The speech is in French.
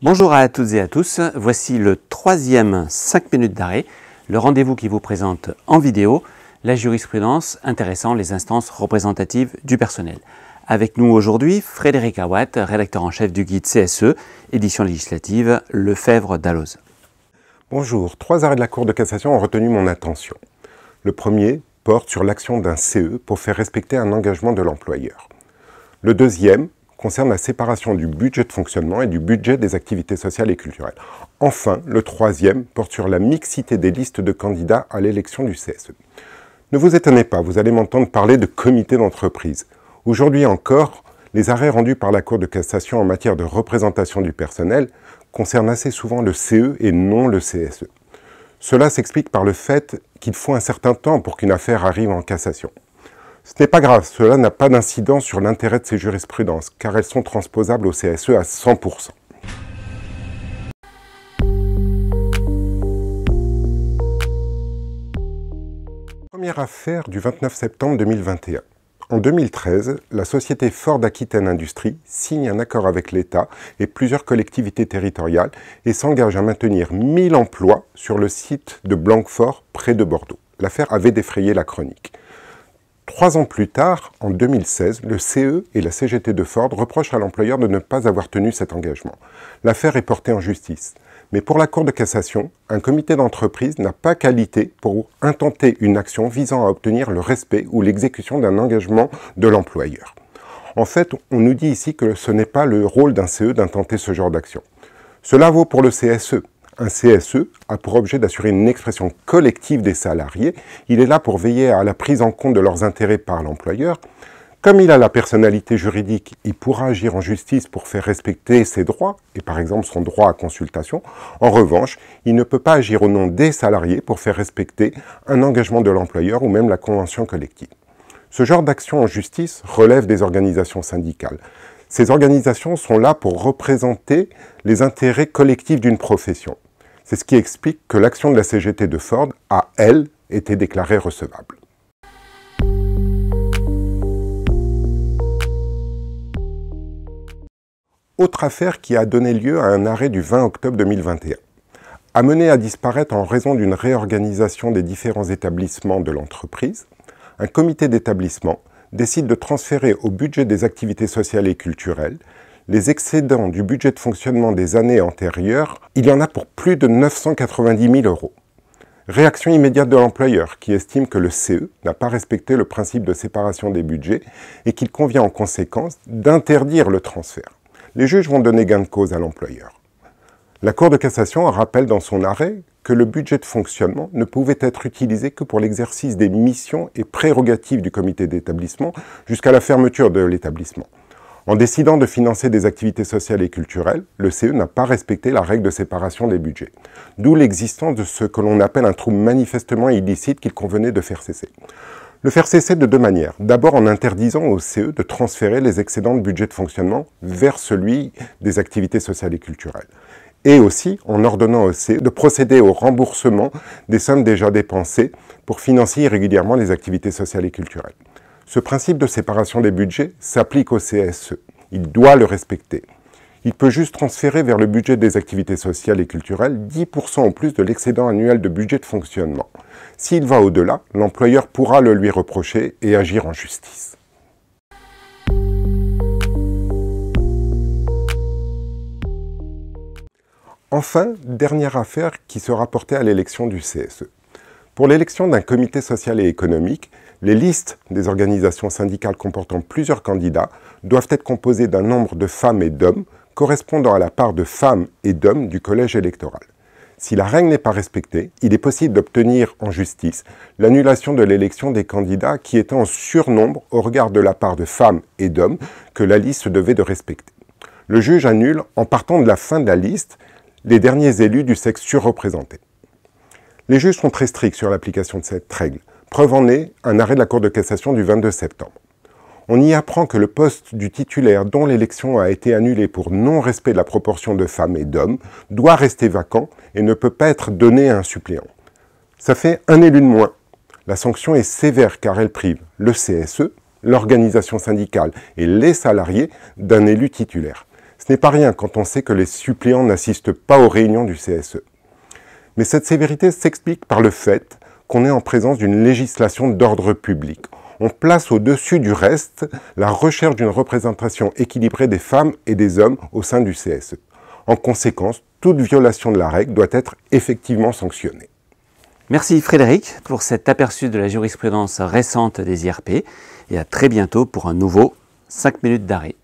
Bonjour à toutes et à tous, voici le troisième 5 minutes d'arrêt, le rendez-vous qui vous présente en vidéo la jurisprudence intéressant les instances représentatives du personnel. Avec nous aujourd'hui, Frédéric Awatt, rédacteur en chef du guide CSE, édition législative Lefebvre-Dalloz. Bonjour, 3 arrêts de la Cour de cassation ont retenu mon attention. Le premier porte sur l'action d'un CE pour faire respecter un engagement de l'employeur. Le deuxième concerne la séparation du budget de fonctionnement et du budget des activités sociales et culturelles. Enfin, le troisième porte sur la mixité des listes de candidats à l'élection du CSE. Ne vous étonnez pas, vous allez m'entendre parler de comité d'entreprise. Aujourd'hui encore, les arrêts rendus par la Cour de cassation en matière de représentation du personnel concernent assez souvent le CE et non le CSE. Cela s'explique par le fait qu'il faut un certain temps pour qu'une affaire arrive en cassation. Ce n'est pas grave, cela n'a pas d'incidence sur l'intérêt de ces jurisprudences, car elles sont transposables au CSE à 100%. Première affaire du 29 septembre 2021. En 2013, la société Ford Aquitaine Industrie signe un accord avec l'État et plusieurs collectivités territoriales et s'engage à maintenir 1000 emplois sur le site de Blanquefort, près de Bordeaux. L'affaire avait défrayé la chronique. 3 ans plus tard, en 2016, le CE et la CGT de Ford reprochent à l'employeur de ne pas avoir tenu cet engagement. L'affaire est portée en justice. Mais pour la Cour de cassation, un comité d'entreprise n'a pas qualité pour intenter une action visant à obtenir le respect ou l'exécution d'un engagement de l'employeur. En fait, on nous dit ici que ce n'est pas le rôle d'un CE d'intenter ce genre d'action. Cela vaut pour le CSE. Un CSE a pour objet d'assurer une expression collective des salariés. Il est là pour veiller à la prise en compte de leurs intérêts par l'employeur. Comme il a la personnalité juridique, il pourra agir en justice pour faire respecter ses droits, et par exemple son droit à consultation. En revanche, il ne peut pas agir au nom des salariés pour faire respecter un engagement de l'employeur ou même la convention collective. Ce genre d'action en justice relève des organisations syndicales. Ces organisations sont là pour représenter les intérêts collectifs d'une profession. C'est ce qui explique que l'action de la CGT de Ford a, elle, été déclarée recevable. Autre affaire qui a donné lieu à un arrêt du 20 octobre 2021. Amené à disparaître en raison d'une réorganisation des différents établissements de l'entreprise, un comité d'établissement décide de transférer au budget des activités sociales et culturelles les excédents du budget de fonctionnement des années antérieures. Il y en a pour plus de 990 000 €. Réaction immédiate de l'employeur qui estime que le CE n'a pas respecté le principe de séparation des budgets et qu'il convient en conséquence d'interdire le transfert. Les juges vont donner gain de cause à l'employeur. La Cour de cassation rappelle dans son arrêt que le budget de fonctionnement ne pouvait être utilisé que pour l'exercice des missions et prérogatives du comité d'établissement jusqu'à la fermeture de l'établissement. En décidant de financer des activités sociales et culturelles, le CE n'a pas respecté la règle de séparation des budgets. D'où l'existence de ce que l'on appelle un trouble manifestement illicite qu'il convenait de faire cesser. Le faire cesser de 2 manières. D'abord en interdisant au CE de transférer les excédents de budget de fonctionnement vers celui des activités sociales et culturelles. Et aussi en ordonnant au CE de procéder au remboursement des sommes déjà dépensées pour financer irrégulièrement les activités sociales et culturelles. Ce principe de séparation des budgets s'applique au CSE. Il doit le respecter. Il peut juste transférer vers le budget des activités sociales et culturelles 10% en plus de l'excédent annuel de budget de fonctionnement. S'il va au-delà, l'employeur pourra le lui reprocher et agir en justice. Enfin, dernière affaire qui se rapportait à l'élection du CSE. Pour l'élection d'un comité social et économique, les listes des organisations syndicales comportant plusieurs candidats doivent être composées d'un nombre de femmes et d'hommes correspondant à la part de femmes et d'hommes du collège électoral. Si la règle n'est pas respectée, il est possible d'obtenir en justice l'annulation de l'élection des candidats qui étaient en surnombre au regard de la part de femmes et d'hommes que la liste se devait de respecter. Le juge annule, en partant de la fin de la liste, les derniers élus du sexe surreprésenté. Les juges sont très stricts sur l'application de cette règle. Preuve en est un arrêt de la Cour de cassation du 22 septembre. On y apprend que le poste du titulaire dont l'élection a été annulée pour non-respect de la proportion de femmes et d'hommes doit rester vacant et ne peut pas être donné à un suppléant. Ça fait un élu de moins. La sanction est sévère car elle prive le CSE, l'organisation syndicale et les salariés d'un élu titulaire. Ce n'est pas rien quand on sait que les suppléants n'assistent pas aux réunions du CSE. Mais cette sévérité s'explique par le fait qu'on est en présence d'une législation d'ordre public. On place au-dessus du reste la recherche d'une représentation équilibrée des femmes et des hommes au sein du CSE. En conséquence, toute violation de la règle doit être effectivement sanctionnée. Merci Frédéric pour cet aperçu de la jurisprudence récente des IRP et à très bientôt pour un nouveau 5 minutes d'arrêt.